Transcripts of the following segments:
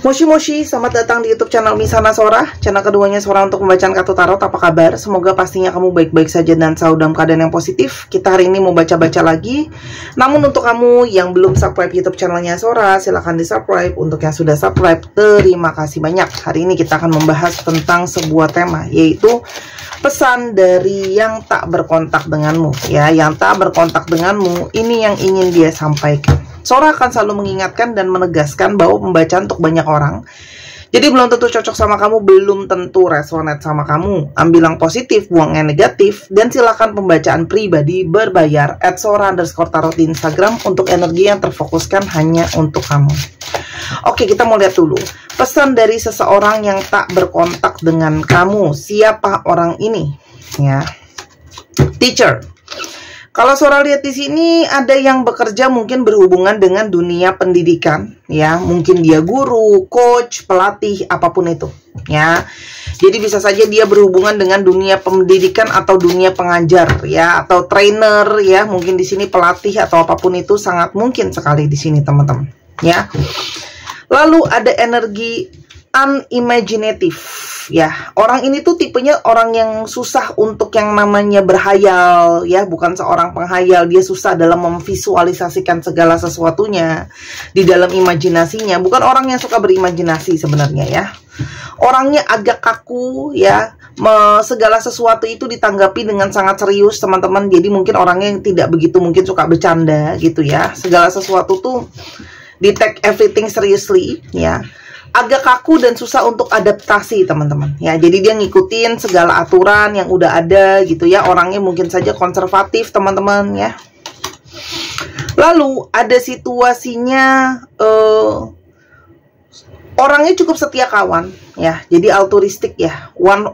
Moshi Moshi, selamat datang di YouTube channel Misana Sora, channel keduanya Sora untuk pembacaan kartu tarot. Apa kabar? Semoga pastinya kamu baik-baik saja dan selalu dalam keadaan yang positif. Kita hari ini mau baca-baca lagi. Namun untuk kamu yang belum subscribe YouTube channelnya Sora, silahkan di subscribe. Untuk yang sudah subscribe, terima kasih banyak. Hari ini kita akan membahas tentang sebuah tema, yaitu pesan dari yang tak berkontak denganmu. Ya, yang tak berkontak denganmu, ini yang ingin dia sampaikan. Sora akan selalu mengingatkan dan menegaskan bahwa pembacaan untuk banyak orang. Jadi belum tentu cocok sama kamu, belum tentu resonate sama kamu. Ambil yang positif, buang yang negatif. Dan silakan pembacaan pribadi berbayar @sora_tarot di Instagram untuk energi yang terfokuskan hanya untuk kamu. Oke, kita mau lihat dulu pesan dari seseorang yang tak berkontak dengan kamu. Siapa orang ini? Ya, teacher. Kalau Sora lihat di sini ada yang bekerja mungkin berhubungan dengan dunia pendidikan, ya, mungkin dia guru, coach, pelatih, apapun itu, ya. Jadi bisa saja dia berhubungan dengan dunia pendidikan atau dunia pengajar, ya, atau trainer, ya, mungkin di sini pelatih atau apapun itu sangat mungkin sekali di sini, teman-teman, ya. Lalu ada energi unimaginative, ya. Orang ini tuh tipenya orang yang susah untuk yang namanya berhayal, ya, bukan seorang penghayal. Dia susah dalam memvisualisasikan segala sesuatunya di dalam imajinasinya. Bukan orang yang suka berimajinasi sebenarnya, ya. Orangnya agak kaku, ya. Segala sesuatu itu ditanggapi dengan sangat serius, teman-teman. Jadi mungkin orangnya yang tidak begitu mungkin suka bercanda gitu, ya. Segala sesuatu tuh di take everything seriously, ya. Agak kaku dan susah untuk adaptasi, teman-teman, ya. Jadi dia ngikutin segala aturan yang udah ada gitu, ya. Orangnya mungkin saja konservatif, teman-teman, ya. Lalu ada situasinya orangnya cukup setia kawan, ya. Jadi altruistik, ya. One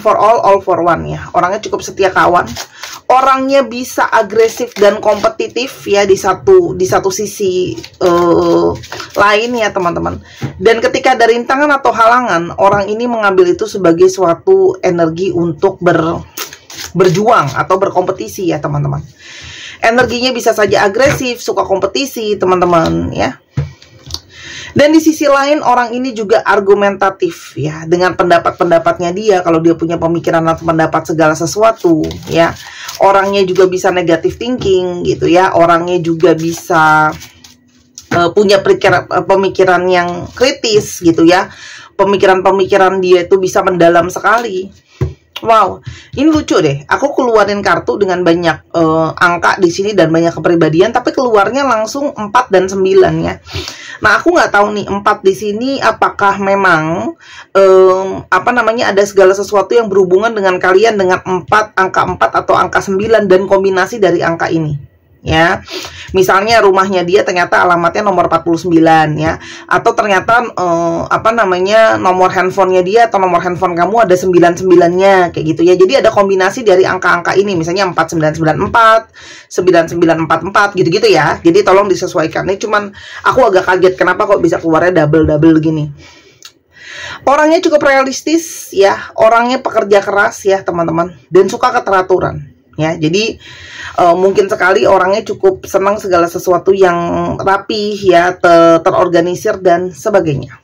for all for one, ya. Orangnya cukup setia kawan. Orangnya bisa agresif dan kompetitif, ya, di satu sisi lain, ya, teman-teman. Dan ketika ada rintangan atau halangan, orang ini mengambil itu sebagai suatu energi untuk berjuang atau berkompetisi, ya, teman-teman. Energinya bisa saja agresif, suka kompetisi, teman-teman, ya. Dan di sisi lain orang ini juga argumentatif, ya, dengan pendapat-pendapatnya dia. Kalau dia punya pemikiran atau pendapat segala sesuatu, ya. Orangnya juga bisa negative thinking gitu, ya. Orangnya juga bisa punya pemikiran yang kritis gitu, ya. Pemikiran-pemikiran dia itu bisa mendalam sekali. Wow, ini lucu deh. Aku keluarin kartu dengan banyak angka di sini dan banyak kepribadian, tapi keluarnya langsung 4 dan 9, ya. Nah, aku nggak tahu nih 4 di sini apakah memang ada segala sesuatu yang berhubungan dengan kalian dengan angka 4 atau angka 9 dan kombinasi dari angka ini. Ya, misalnya rumahnya dia ternyata alamatnya nomor 49, ya, atau ternyata nomor handphonenya dia atau nomor handphone kamu ada 99-nya kayak gitu, ya. Jadi ada kombinasi dari angka-angka ini, misalnya 4994, 9944 gitu-gitu, ya. Jadi tolong disesuaikan. Ini cuman aku agak kaget kenapa kok bisa keluarnya double gini. Orangnya cukup realistis, ya. Orangnya pekerja keras, ya, teman-teman, dan suka keteraturan. Ya, jadi mungkin sekali orangnya cukup senang segala sesuatu yang rapi, ya, terorganisir dan sebagainya.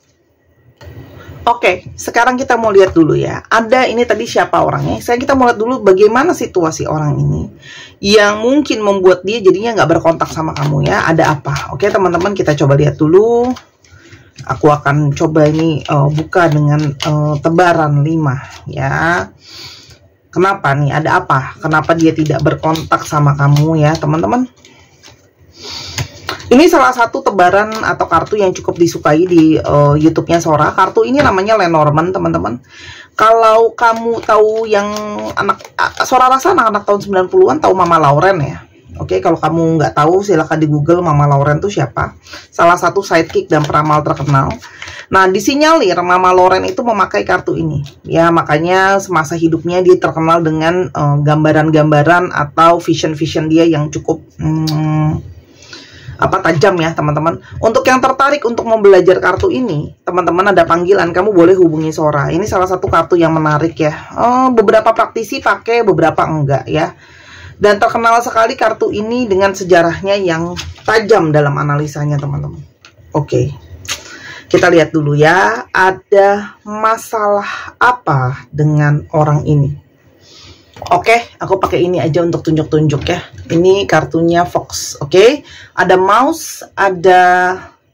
Oke, sekarang kita mau lihat dulu, ya. Ada ini tadi siapa orangnya? Kita mau lihat dulu bagaimana situasi orang ini yang mungkin membuat dia jadinya nggak berkontak sama kamu, ya. Ada apa? Oke, teman-teman, kita coba lihat dulu. Aku akan coba ini buka dengan tebaran 5, ya. Kenapa nih? Ada apa? Kenapa dia tidak berkontak sama kamu, ya, teman-teman? Ini salah satu tebaran atau kartu yang cukup disukai di YouTube-nya Sora. Kartu ini namanya Lenormand, teman-teman. Kalau kamu tahu yang Sora rasa anak-anak tahun 90-an tahu Mama Lauren, ya. Oke, kalau kamu nggak tahu silahkan di Google Mama Lauren itu siapa. Salah satu sidekick dan peramal terkenal. Nah, disinyalir Mama Lauren itu memakai kartu ini, ya. Makanya semasa hidupnya dia terkenal dengan gambaran-gambaran atau vision-vision dia yang cukup tajam, ya, teman-teman. Untuk yang tertarik untuk mau belajar kartu ini, teman-teman, ada panggilan, kamu boleh hubungi Sora. Ini salah satu kartu yang menarik, ya. Beberapa praktisi pakai, beberapa enggak, ya. Dan terkenal sekali kartu ini dengan sejarahnya yang tajam dalam analisanya, teman-teman. Oke. Kita lihat dulu ya, ada masalah apa dengan orang ini. Oke, aku pakai ini aja untuk tunjuk-tunjuk ya. Ini kartunya Fox, oke. Ada mouse, ada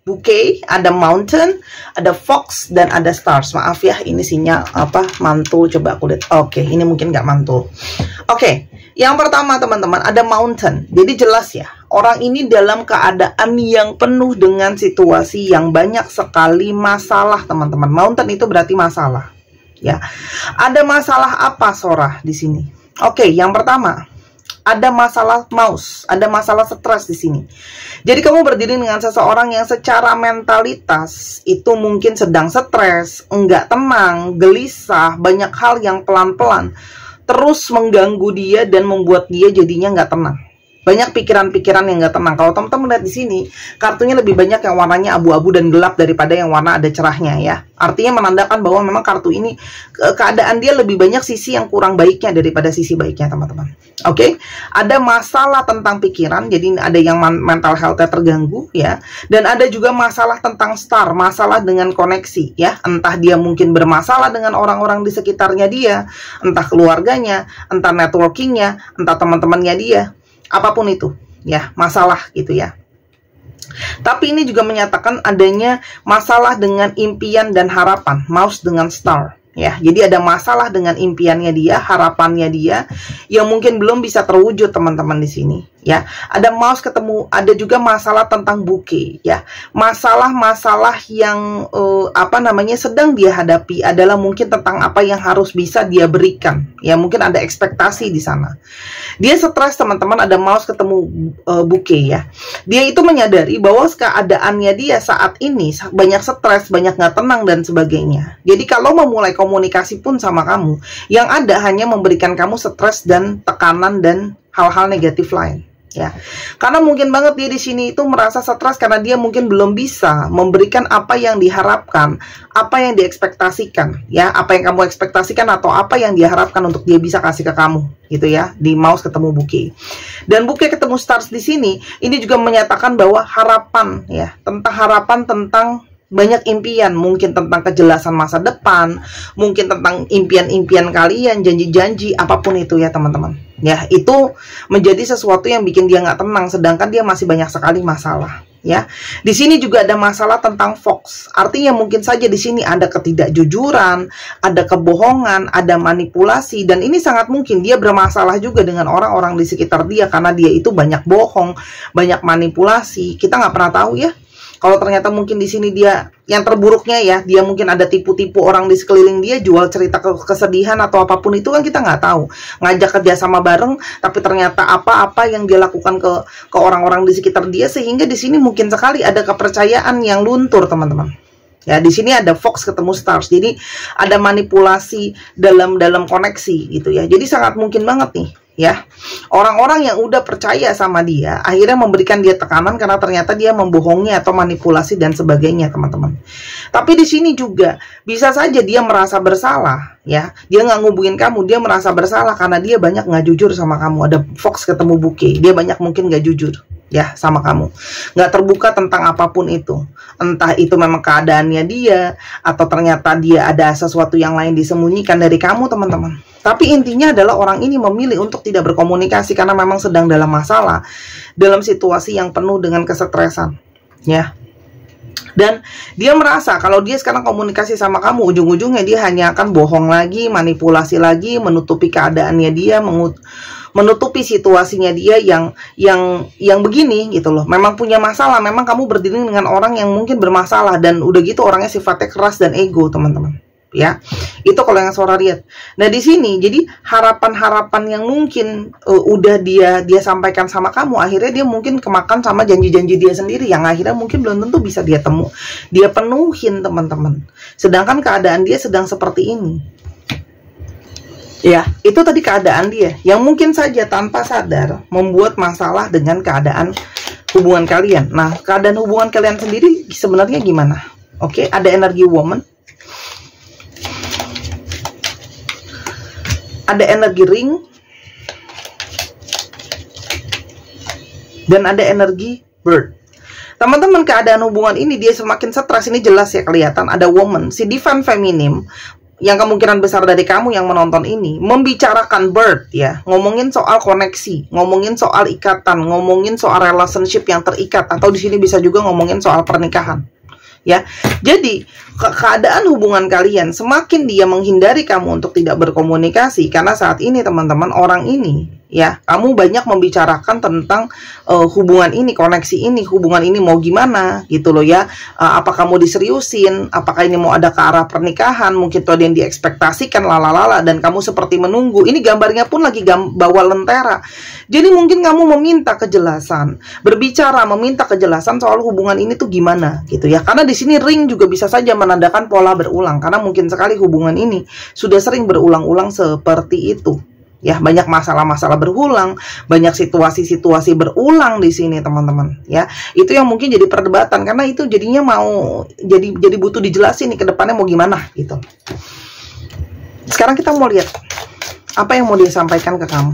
bouquet, ada mountain, ada fox, dan ada stars. Maaf ya, ini sinyal apa mantul. Coba aku lihat. Oke, ini mungkin nggak mantul. Oke, yang pertama teman-teman, ada mountain. Jadi jelas ya, orang ini dalam keadaan yang penuh dengan situasi yang banyak sekali masalah teman-teman. Mountain itu berarti masalah. Ya, ada masalah apa Sora di sini? Oke, yang pertama ada masalah mouse, ada masalah stres di sini. Jadi kamu berdiri dengan seseorang yang secara mentalitas itu mungkin sedang stres, enggak tenang, gelisah, banyak hal yang pelan-pelan terus mengganggu dia dan membuat dia jadinya nggak tenang. Banyak pikiran-pikiran yang nggak tenang. Kalau teman-teman lihat di sini, kartunya lebih banyak yang warnanya abu-abu dan gelap daripada yang warna ada cerahnya ya. Artinya menandakan bahwa memang kartu ini keadaan dia lebih banyak sisi yang kurang baiknya daripada sisi baiknya teman-teman. Oke, ada masalah tentang pikiran, jadi ada yang mental health-nya terganggu ya. Dan ada juga masalah tentang star, masalah dengan koneksi ya. Entah dia mungkin bermasalah dengan orang-orang di sekitarnya dia, entah keluarganya, entah networkingnya, entah teman-temannya dia. Apapun itu ya, masalah gitu ya. Tapi ini juga menyatakan adanya masalah dengan impian dan harapan, mouse dengan star ya. Jadi ada masalah dengan impiannya dia, harapannya dia yang mungkin belum bisa terwujud teman-teman di sini ya. Ada mouse ketemu, ada juga masalah tentang bouquet ya. Masalah-masalah yang sedang dia hadapi adalah mungkin tentang apa yang harus bisa dia berikan ya. Mungkin ada ekspektasi di sana. Dia stres teman-teman, ada mouse ketemu bouquet ya. Dia itu menyadari bahwa keadaannya dia saat ini banyak stres, banyak nggak tenang dan sebagainya. Jadi kalau memulai komunikasi pun sama kamu, yang ada hanya memberikan kamu stres dan tekanan dan hal-hal negatif lain. Ya, karena mungkin banget dia di sini itu merasa stres karena dia mungkin belum bisa memberikan apa yang diharapkan, apa yang diekspektasikan, ya, apa yang kamu ekspektasikan atau apa yang diharapkan untuk dia bisa kasih ke kamu, gitu ya. Di mouse ketemu bouquet, dan bouquet ketemu stars di sini, ini juga menyatakan bahwa harapan, ya, tentang banyak impian, mungkin tentang kejelasan masa depan, mungkin tentang impian-impian kalian, janji-janji, apapun itu ya teman-teman. Ya, itu menjadi sesuatu yang bikin dia nggak tenang, sedangkan dia masih banyak sekali masalah. Ya, di sini juga ada masalah tentang fox. Artinya mungkin saja di sini ada ketidakjujuran, ada kebohongan, ada manipulasi, dan ini sangat mungkin dia bermasalah juga dengan orang-orang di sekitar dia karena dia itu banyak bohong, banyak manipulasi. Kita nggak pernah tahu ya. Kalau ternyata mungkin di sini dia yang terburuknya ya, dia mungkin ada tipu-tipu orang di sekeliling dia, jual cerita kesedihan atau apapun itu kan kita nggak tahu. Ngajak kerjasama bareng, tapi ternyata apa-apa yang dia lakukan ke orang-orang di sekitar dia, sehingga di sini mungkin sekali ada kepercayaan yang luntur teman-teman. Ya, di sini ada fox ketemu stars, jadi ada manipulasi dalam koneksi gitu ya. Jadi sangat mungkin banget nih. Ya, orang-orang yang udah percaya sama dia akhirnya memberikan dia tekanan karena ternyata dia membohongi atau manipulasi dan sebagainya teman-teman. Tapi di sini juga bisa saja dia merasa bersalah ya. Dia nggak ngubungin kamu, dia merasa bersalah karena dia banyak nggak jujur sama kamu. Ada fox ketemu bouquet, dia banyak mungkin nggak jujur ya sama kamu, nggak terbuka tentang apapun itu. Entah itu memang keadaannya dia atau ternyata dia ada sesuatu yang lain disembunyikan dari kamu teman-teman. Tapi intinya adalah orang ini memilih untuk tidak berkomunikasi karena memang sedang dalam masalah, dalam situasi yang penuh dengan kesetresan, ya. Dan dia merasa kalau dia sekarang komunikasi sama kamu, ujung-ujungnya dia hanya akan bohong lagi, manipulasi lagi, menutupi keadaannya dia, menutupi situasinya dia yang begini gitu loh. Memang punya masalah, memang kamu berdiri dengan orang yang mungkin bermasalah dan udah gitu orangnya sifatnya keras dan ego teman-teman. Ya, itu kalau yang Sora lihat. Nah di sini jadi harapan-harapan yang mungkin udah dia sampaikan sama kamu, akhirnya dia mungkin kemakan sama janji-janji dia sendiri yang akhirnya mungkin belum tentu bisa dia penuhin teman-teman. Sedangkan keadaan dia sedang seperti ini. Ya, itu tadi keadaan dia yang mungkin saja tanpa sadar membuat masalah dengan keadaan hubungan kalian. Nah, keadaan hubungan kalian sendiri sebenarnya gimana? Oke, ada energi woman. Ada energi ring dan ada energi bird. Teman-teman, keadaan hubungan ini dia semakin stres, ini jelas ya kelihatan. Ada woman, si divine feminine, yang kemungkinan besar dari kamu yang menonton ini, membicarakan birth ya, ngomongin soal koneksi, ngomongin soal ikatan, ngomongin soal relationship yang terikat, atau di sini bisa juga ngomongin soal pernikahan. Ya, jadi keadaan hubungan kalian semakin dia menghindari kamu untuk tidak berkomunikasi, karena saat ini teman-teman, orang ini ya, kamu banyak membicarakan tentang hubungan ini, koneksi ini, hubungan ini mau gimana gitu loh ya. Apa kamu diseriusin, apakah ini mau ada ke arah pernikahan, mungkin tuh ada yang diekspektasikan lalalala, dan kamu seperti menunggu. Ini gambarnya pun lagi bawa lentera. Jadi mungkin kamu meminta kejelasan, berbicara, meminta kejelasan soal hubungan ini tuh gimana gitu ya. Karena di sini ring juga bisa saja menandakan pola berulang, karena mungkin sekali hubungan ini sudah sering berulang-ulang seperti itu. Ya, banyak masalah-masalah berulang, banyak situasi-situasi berulang di sini, teman-teman. Ya, itu yang mungkin jadi perdebatan, karena itu jadinya mau jadi butuh dijelasin nih ke depannya mau gimana gitu. Sekarang kita mau lihat apa yang mau dia sampaikan ke kamu.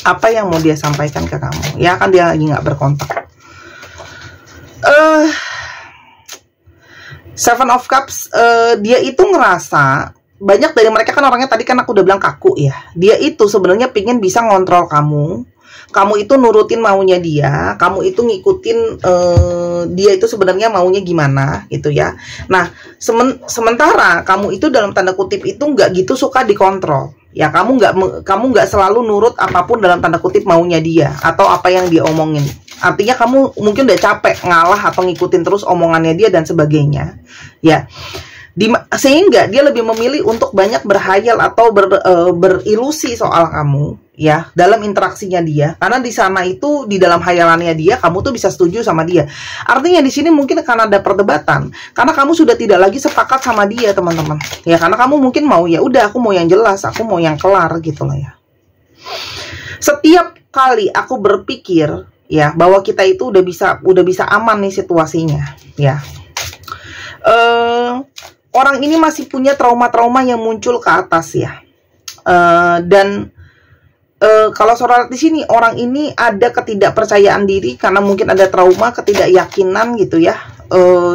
Apa yang mau dia sampaikan ke kamu? Ya, kan dia lagi nggak berkontak. Seven of Cups, dia itu ngerasa banyak dari mereka kan orangnya tadi kan aku udah bilang kaku ya. Dia itu sebenarnya pingin bisa ngontrol kamu. Kamu itu nurutin maunya dia. Kamu itu ngikutin dia itu sebenarnya maunya gimana gitu ya. Nah, sementara kamu itu dalam tanda kutip itu nggak gitu suka dikontrol. Ya, kamu nggak selalu nurut apapun dalam tanda kutip maunya dia atau apa yang dia omongin. Artinya kamu mungkin udah capek ngalah atau ngikutin terus omongannya dia dan sebagainya. Ya. Sehingga dia lebih memilih untuk banyak berhayal atau berilusi soal kamu ya dalam interaksinya dia, karena di sana itu di dalam hayalannya dia kamu tuh bisa setuju sama dia. Artinya di sini mungkin akan ada perdebatan karena kamu sudah tidak lagi sepakat sama dia, teman-teman ya, karena kamu mungkin mau ya udah aku mau yang jelas, aku mau yang kelar gitu loh ya. Setiap kali aku berpikir ya bahwa kita itu udah bisa aman nih situasinya ya, orang ini masih punya trauma-trauma yang muncul ke atas ya. Dan kalau soal di sini orang ini ada ketidakpercayaan diri karena mungkin ada trauma, ketidakyakinan gitu ya.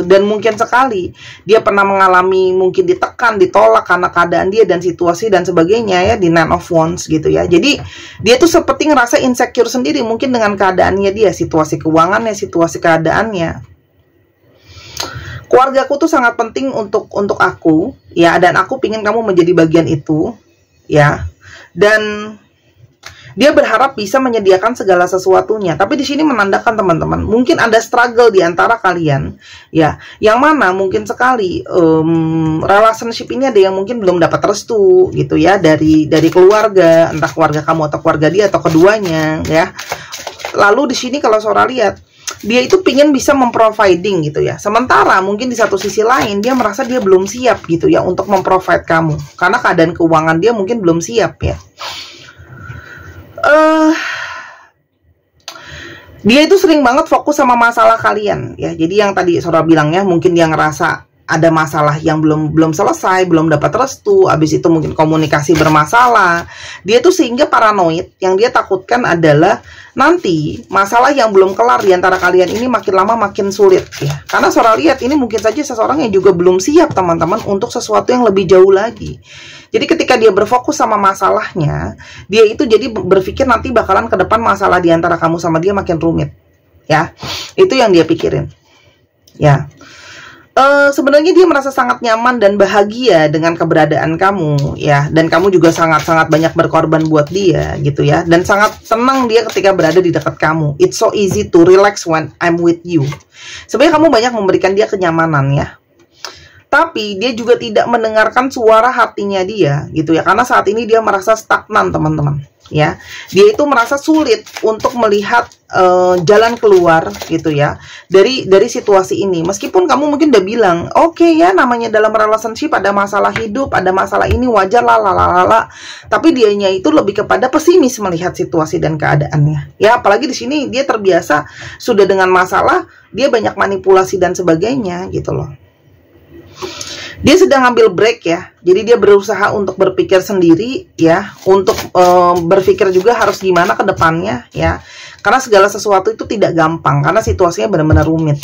Dan mungkin sekali dia pernah mengalami mungkin ditekan, ditolak karena keadaan dia dan situasi dan sebagainya ya, di Nine of Wands gitu ya. Jadi dia tuh seperti ngerasa insecure sendiri mungkin dengan keadaannya dia, situasi keuangannya, situasi keadaannya. Keluargaku tuh sangat penting untuk aku ya, dan aku pingin kamu menjadi bagian itu ya, dan dia berharap bisa menyediakan segala sesuatunya. Tapi di sini menandakan teman-teman mungkin ada struggle di antara kalian ya, yang mana mungkin sekali relationship ini ada yang mungkin belum dapat restu gitu ya dari keluarga, entah keluarga kamu atau keluarga dia atau keduanya ya. Lalu di sini kalau Sora lihat dia itu pingin bisa memproviding gitu ya. Sementara mungkin di satu sisi lain dia merasa dia belum siap gitu ya untuk memprovide kamu, karena keadaan keuangan dia mungkin belum siap ya. Dia itu sering banget fokus sama masalah kalian ya. Jadi yang tadi Sora bilang ya, mungkin dia ngerasa ada masalah yang belum selesai, belum dapat restu, habis itu mungkin komunikasi bermasalah. Dia tuh sehingga paranoid, yang dia takutkan adalah nanti masalah yang belum kelar di antara kalian ini makin lama makin sulit ya. Karena Sora lihat ini mungkin saja seseorang yang juga belum siap teman-teman untuk sesuatu yang lebih jauh lagi. Jadi ketika dia berfokus sama masalahnya, dia itu jadi berpikir nanti bakalan ke depan masalah di antara kamu sama dia makin rumit. Ya, itu yang dia pikirin. Ya. Sebenarnya dia merasa sangat nyaman dan bahagia dengan keberadaan kamu ya, dan kamu juga sangat-sangat banyak berkorban buat dia gitu ya, dan sangat senang dia ketika berada di dekat kamu. It's so easy to relax when I'm with you. Sebenarnya kamu banyak memberikan dia kenyamanan ya, tapi dia juga tidak mendengarkan suara hatinya dia gitu ya, karena saat ini dia merasa stagnan teman-teman ya. Dia itu merasa sulit untuk melihat jalan keluar gitu ya dari situasi ini. Meskipun kamu mungkin udah bilang oke ya, namanya dalam relationship ada masalah hidup, ada masalah ini, wajar lah, tapi dianya itu lebih kepada pesimis melihat situasi dan keadaannya ya. Apalagi di sini dia terbiasa sudah dengan masalah, dia banyak manipulasi dan sebagainya gitu loh. Dia sedang ngambil break ya, jadi dia berusaha untuk berpikir sendiri ya, untuk berpikir juga harus gimana ke depannya ya. Karena segala sesuatu itu tidak gampang, karena situasinya benar-benar rumit.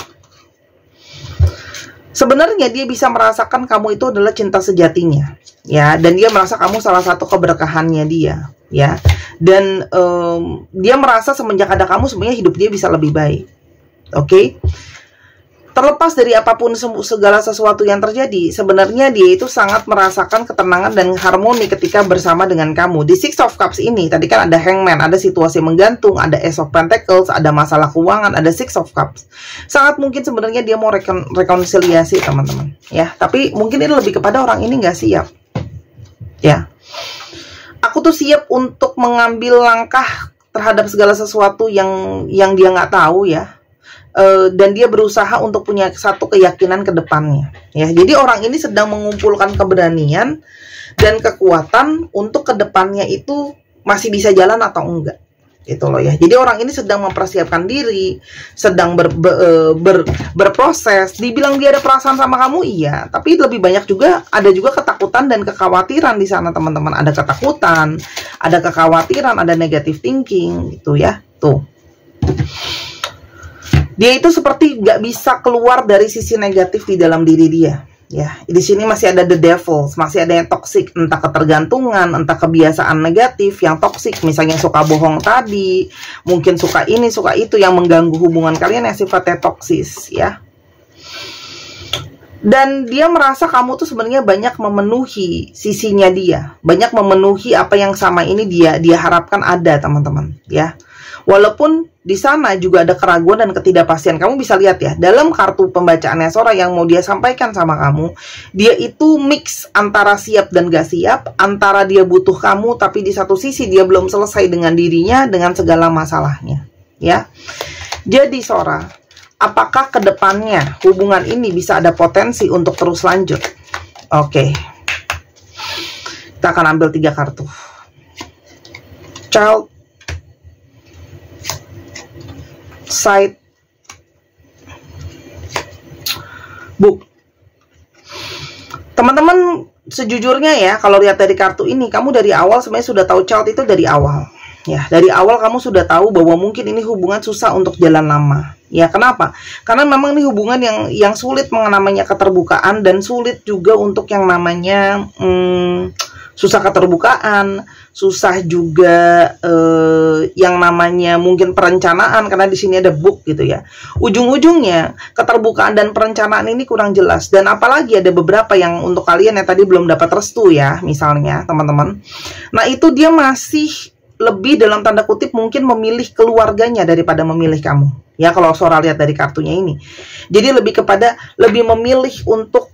Sebenarnya dia bisa merasakan kamu itu adalah cinta sejatinya, ya, dan dia merasa kamu salah satu keberkahannya dia, ya, dan dia merasa semenjak ada kamu sebenarnya hidup dia bisa lebih baik, oke? Terlepas dari apapun segala sesuatu yang terjadi, sebenarnya dia itu sangat merasakan ketenangan dan harmoni ketika bersama dengan kamu. Di Six of Cups ini, tadi kan ada Hangman, ada situasi menggantung, ada Ace of Pentacles, ada masalah keuangan, ada Six of Cups. Sangat mungkin sebenarnya dia mau rekonsiliasi, teman-teman. Ya, tapi mungkin ini lebih kepada orang ini nggak siap. Ya, aku tuh siap untuk mengambil langkah terhadap segala sesuatu yang dia nggak tahu, ya. Dan dia berusaha untuk punya satu keyakinan ke depannya, ya. Jadi orang ini sedang mengumpulkan keberanian dan kekuatan untuk ke depannya itu masih bisa jalan atau enggak, gitu loh, ya. Jadi orang ini sedang mempersiapkan diri, sedang berproses. Dibilang dia ada perasaan sama kamu, iya, tapi lebih banyak juga ada juga ketakutan dan kekhawatiran di sana, teman-teman. Ada ketakutan, ada kekhawatiran, ada negative thinking, gitu, ya. Tuh, dia itu seperti nggak bisa keluar dari sisi negatif di dalam diri dia, ya. Di sini masih ada the devil, masih ada yang toksik, entah ketergantungan, entah kebiasaan negatif yang toksik, misalnya suka bohong tadi, mungkin suka ini, suka itu yang mengganggu hubungan kalian yang sifatnya toksis, ya. Dan dia merasa kamu tuh sebenarnya banyak memenuhi sisinya dia, banyak memenuhi apa yang sama ini dia harapkan ada, teman-teman, ya. Walaupun di sana juga ada keraguan dan ketidakpastian. Kamu bisa lihat ya, dalam kartu pembacaannya Sora yang mau dia sampaikan sama kamu, dia itu mix antara siap dan gak siap, antara dia butuh kamu, tapi di satu sisi dia belum selesai dengan dirinya, dengan segala masalahnya, ya. Jadi Sora, apakah kedepannya hubungan ini bisa ada potensi untuk terus lanjut? Oke. Kita akan ambil 3 kartu. Child, Side, Book. Teman-teman, sejujurnya ya, kalau lihat dari kartu ini, kamu dari awal sebenarnya sudah tahu child itu dari awal. Ya, dari awal kamu sudah tahu bahwa mungkin ini hubungan susah untuk jalan lama. Ya, kenapa? Karena memang ini hubungan yang sulit namanya keterbukaan, dan sulit juga untuk yang namanya susah keterbukaan, susah juga yang namanya mungkin perencanaan, karena di sini ada book, gitu ya. Ujung-ujungnya keterbukaan dan perencanaan ini kurang jelas, dan apalagi ada beberapa yang untuk kalian yang tadi belum dapat restu, ya, misalnya teman-teman. Nah, itu dia masih lebih dalam tanda kutip mungkin memilih keluarganya daripada memilih kamu, ya, kalau Sora lihat dari kartunya ini. Jadi lebih kepada lebih memilih untuk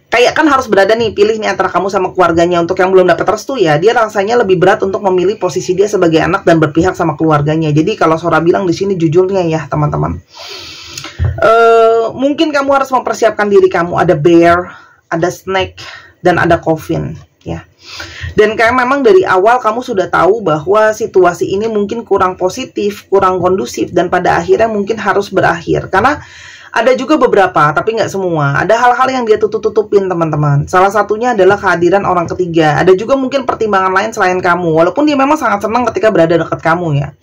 kayak kan harus berada nih, pilih nih antara kamu sama keluarganya. Untuk yang belum dapat restu, ya, dia rasanya lebih berat untuk memilih posisi dia sebagai anak dan berpihak sama keluarganya. Jadi kalau Sora bilang di sini jujurnya ya, teman-teman, mungkin kamu harus mempersiapkan diri kamu. Ada bear, ada snake, dan ada coffin, ya. Dan kayak memang dari awal kamu sudah tahu bahwa situasi ini mungkin kurang positif, kurang kondusif, dan pada akhirnya mungkin harus berakhir. Karena ada juga beberapa, tapi nggak semua. Ada hal-hal yang dia tutup-tutupin, teman-teman. Salah satunya adalah kehadiran orang ketiga. Ada juga mungkin pertimbangan lain selain kamu. Walaupun dia memang sangat senang ketika berada dekat kamu, ya.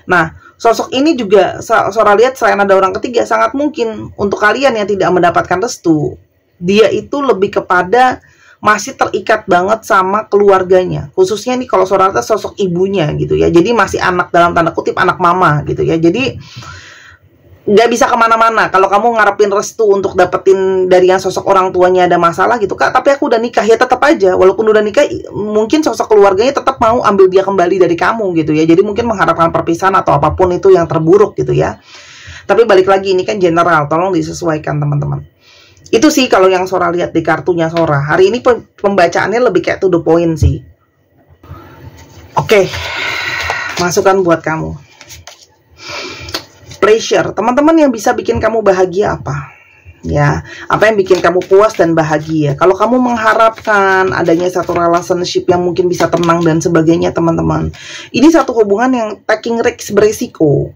Nah, sosok ini juga, Sora lihat selain ada orang ketiga, sangat mungkin untuk kalian yang tidak mendapatkan restu, dia itu lebih kepada masih terikat banget sama keluarganya. Khususnya nih kalau Sora lihat sosok ibunya, gitu ya. Jadi masih anak dalam tanda kutip, anak mama, gitu ya. Jadi nggak bisa kemana-mana kalau kamu ngarepin restu untuk dapetin dari yang sosok orang tuanya ada masalah, gitu, Kak, tapi aku udah nikah. Ya tetap aja, walaupun udah nikah, mungkin sosok keluarganya tetap mau ambil dia kembali dari kamu, gitu ya. Jadi mungkin mengharapkan perpisahan atau apapun itu yang terburuk, gitu ya. Tapi balik lagi, ini kan general, tolong disesuaikan, teman-teman. Itu sih kalau yang Sora lihat di kartunya Sora. Hari ini pembacaannya lebih kayak to the point sih. Oke, masukan buat kamu. Pleasure, teman-teman, yang bisa bikin kamu bahagia apa? Ya, apa yang bikin kamu puas dan bahagia? Kalau kamu mengharapkan adanya satu relationship yang mungkin bisa tenang dan sebagainya, teman-teman, ini satu hubungan yang taking risk, beresiko.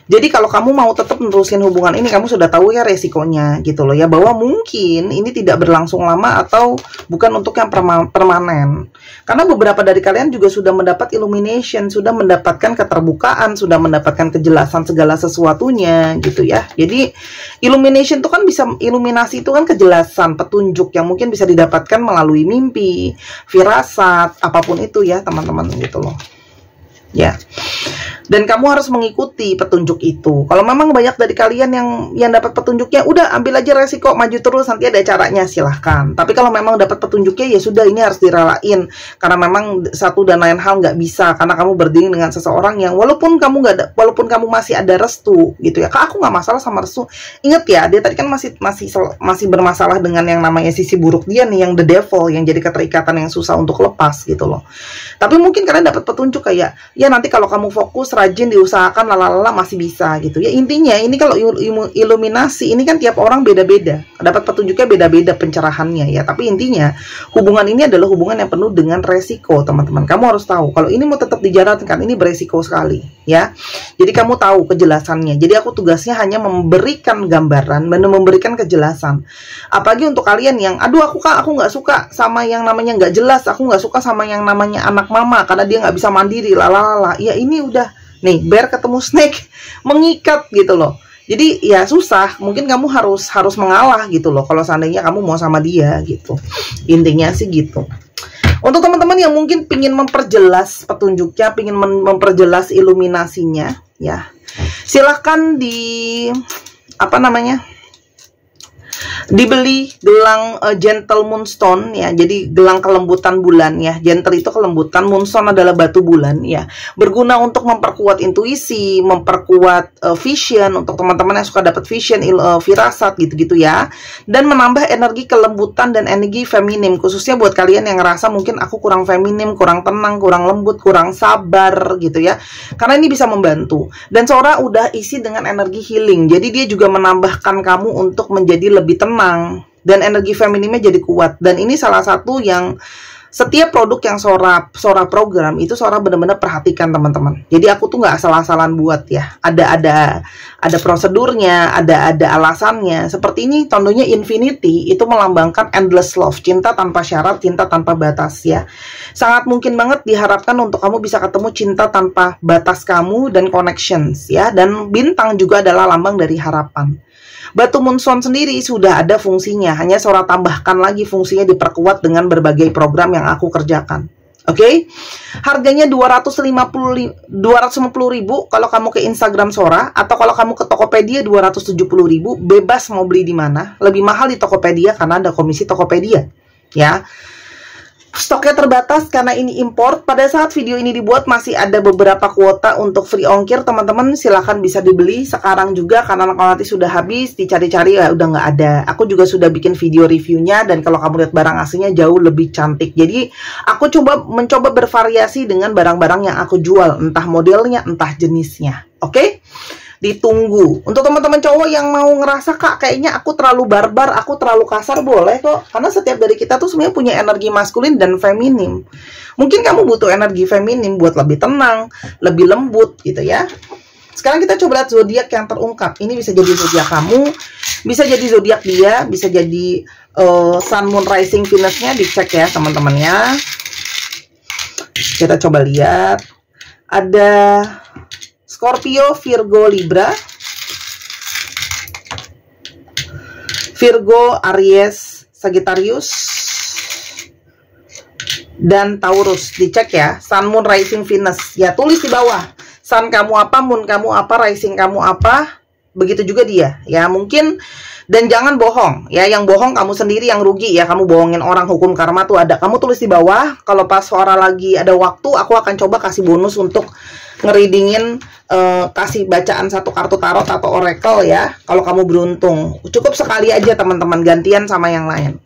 Jadi kalau kamu mau tetap menerusin hubungan ini, kamu sudah tahu ya resikonya gitu loh ya, bahwa mungkin ini tidak berlangsung lama atau bukan untuk yang permanen. Karena beberapa dari kalian juga sudah mendapat illumination, sudah mendapatkan keterbukaan, sudah mendapatkan kejelasan segala sesuatunya gitu ya. Jadi illumination itu kan bisa, iluminasi itu kan kejelasan, petunjuk yang mungkin bisa didapatkan melalui mimpi, firasat, apapun itu ya teman-teman gitu loh. Ya, dan kamu harus mengikuti petunjuk itu. Kalau memang banyak dari kalian yang dapat petunjuknya, udah ambil aja resiko, maju terus, nanti ada caranya, silahkan. Tapi kalau memang dapat petunjuknya, ya sudah, ini harus direlain. Karena memang satu dan lain hal nggak bisa, karena kamu berdiri dengan seseorang yang walaupun kamu masih ada restu gitu ya. Kak, aku nggak masalah sama restu. Ingat ya, dia tadi kan masih bermasalah dengan yang namanya sisi buruk dia nih, yang the devil, yang jadi keterikatan yang susah untuk lepas gitu loh. Tapi mungkin kalian dapat petunjuk kayak, ya nanti kalau kamu fokus, rajin, diusahakan, lalala, masih bisa gitu ya. Intinya ini kalau iluminasi ini kan tiap orang beda-beda, dapat petunjuknya beda-beda pencerahannya ya. Tapi intinya hubungan ini adalah hubungan yang penuh dengan resiko, teman-teman. Kamu harus tahu kalau ini mau tetap dijalankan, ini beresiko sekali ya. Jadi kamu tahu kejelasannya. Jadi aku tugasnya hanya memberikan gambaran dan memberikan kejelasan. Apalagi untuk kalian yang, aduh aku nggak suka sama yang namanya nggak jelas, aku nggak suka sama yang namanya anak mama karena dia nggak bisa mandiri, lalala. Ya ini udah nih, bear ketemu snake, mengikat gitu loh. Jadi ya susah, mungkin kamu harus mengalah gitu loh kalau seandainya kamu mau sama dia gitu. Intinya sih gitu. Untuk teman-teman yang mungkin pingin memperjelas petunjuknya, pingin memperjelas iluminasinya ya, silahkan dibeli gelang gentle moonstone ya. Jadi gelang kelembutan bulan ya. Gentle itu kelembutan, moonstone adalah batu bulan ya. Berguna untuk memperkuat intuisi, memperkuat vision untuk teman-teman yang suka dapat vision, firasat gitu-gitu ya. Dan menambah energi kelembutan dan energi feminim, khususnya buat kalian yang ngerasa mungkin aku kurang feminim, kurang tenang, kurang lembut, kurang sabar gitu ya. Karena ini bisa membantu. Dan Sora udah isi dengan energi healing. Jadi dia juga menambahkan kamu untuk menjadi lebih tenang dan energi feminimnya jadi kuat. Dan ini salah satu yang setiap produk yang Sora program itu Sora benar-benar perhatikan teman-teman. Jadi aku tuh nggak asal-asalan buat ya. Ada prosedurnya, ada alasannya. Seperti ini contohnya Infinity, itu melambangkan endless love, cinta tanpa syarat, cinta tanpa batas ya. Sangat mungkin banget diharapkan untuk kamu bisa ketemu cinta tanpa batas kamu dan connections ya. Dan bintang juga adalah lambang dari harapan. Batu moonstone sendiri sudah ada fungsinya, hanya Sora tambahkan lagi fungsinya, diperkuat dengan berbagai program yang aku kerjakan. Oke, harganya 250.000 kalau kamu ke Instagram Sora, atau kalau kamu ke Tokopedia 270.000, bebas mau beli di mana. Lebih mahal di Tokopedia karena ada komisi Tokopedia ya. Stoknya terbatas karena ini import. Pada saat video ini dibuat masih ada beberapa kuota untuk free ongkir, teman-teman. Silahkan bisa dibeli sekarang juga, karena kalau nanti sudah habis dicari-cari ya udah nggak ada. Aku juga sudah bikin video reviewnya, dan kalau kamu lihat barang aslinya jauh lebih cantik. Jadi aku mencoba bervariasi dengan barang-barang yang aku jual, entah modelnya, entah jenisnya. Oke? Ditunggu. Untuk teman-teman cowok yang mau ngerasa, Kak, kayaknya aku terlalu barbar, aku terlalu kasar, boleh kok. Karena setiap dari kita tuh sebenarnya punya energi maskulin dan feminim. Mungkin kamu butuh energi feminim buat lebih tenang, lebih lembut gitu ya. Sekarang kita coba lihat zodiak yang terungkap. Ini bisa jadi zodiak kamu, bisa jadi zodiak dia, bisa jadi Sun, Moon, Rising, Venus-nya. Dicek ya teman-teman ya. Kita coba lihat. Ada Scorpio, Virgo, Libra, Virgo, Aries, Sagittarius, dan Taurus. Dicek ya, Sun, Moon, Rising, Venus. Ya, tulis di bawah. Sun kamu apa, Moon kamu apa, Rising kamu apa. Begitu juga dia. Ya, mungkin. Dan jangan bohong. Ya, yang bohong kamu sendiri yang rugi ya. Kamu bohongin orang, hukum karma tuh ada. Kamu tulis di bawah. Kalau pas Sora lagi ada waktu, aku akan coba kasih bonus untuk ngereadingin, kasih bacaan satu kartu tarot atau oracle ya, kalau kamu beruntung. Cukup sekali aja teman-teman, gantian sama yang lain.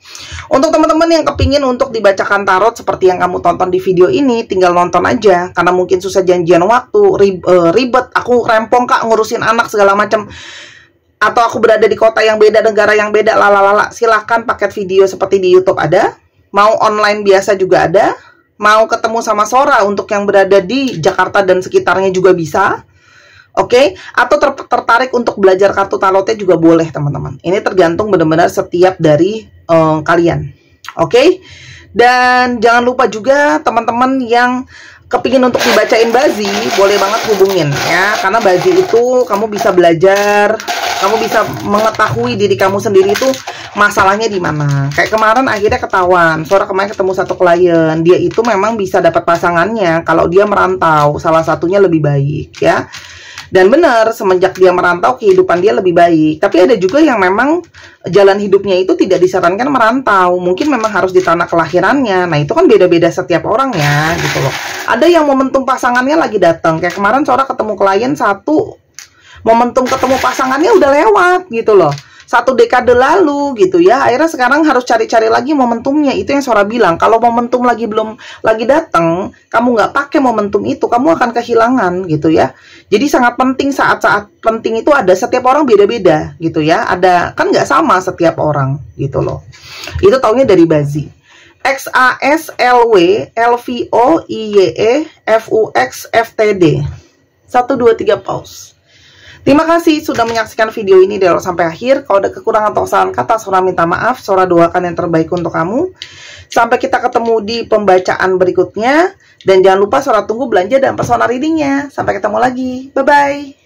Untuk teman-teman yang kepingin untuk dibacakan tarot seperti yang kamu tonton di video ini, tinggal nonton aja, karena mungkin susah janjian waktu, ribet, aku rempong Kak ngurusin anak segala macam, atau aku berada di kota yang beda, negara yang beda, lalalala. Silahkan paket video seperti di YouTube ada, mau online biasa juga ada. Mau ketemu sama Sora untuk yang berada di Jakarta dan sekitarnya juga bisa. Oke, atau tertarik untuk belajar kartu tarotnya juga boleh teman-teman. Ini tergantung benar-benar setiap dari kalian. Oke, dan jangan lupa juga teman-teman yang kepingin untuk dibacain Bazi, boleh banget hubungin ya. Karena Bazi itu kamu bisa belajar, kamu bisa mengetahui diri kamu sendiri itu masalahnya di mana. Kayak kemarin akhirnya ketahuan, kemarin ketemu satu klien, dia itu memang bisa dapat pasangannya kalau dia merantau, salah satunya lebih baik ya. Dan benar, semenjak dia merantau kehidupan dia lebih baik. Tapi ada juga yang memang jalan hidupnya itu tidak disarankan merantau. Mungkin memang harus di tanah kelahirannya. Nah itu kan beda-beda setiap orang ya gitu loh. Ada yang momentum pasangannya lagi datang. Kayak kemarin Sora ketemu klien satu, momentum ketemu pasangannya udah lewat gitu loh. 1 dekade lalu gitu ya. Akhirnya sekarang harus cari-cari lagi momentumnya. Itu yang Sora bilang, kalau momentum belum lagi datang, kamu nggak pakai momentum itu, kamu akan kehilangan gitu ya. Jadi sangat penting, saat-saat penting itu ada, setiap orang beda-beda gitu ya. Ada, kan nggak sama setiap orang gitu loh. Itu taunya dari Bazi. XASLW LVOIYE FUX FTD 1 2 3 pause. Terima kasih sudah menyaksikan video ini dari awal sampai akhir. Kalau ada kekurangan atau kesalahan kata, Sora minta maaf. Sora doakan yang terbaik untuk kamu. Sampai kita ketemu di pembacaan berikutnya. Dan jangan lupa Sora tunggu belanja dan persona readingnya. Sampai ketemu lagi. Bye-bye.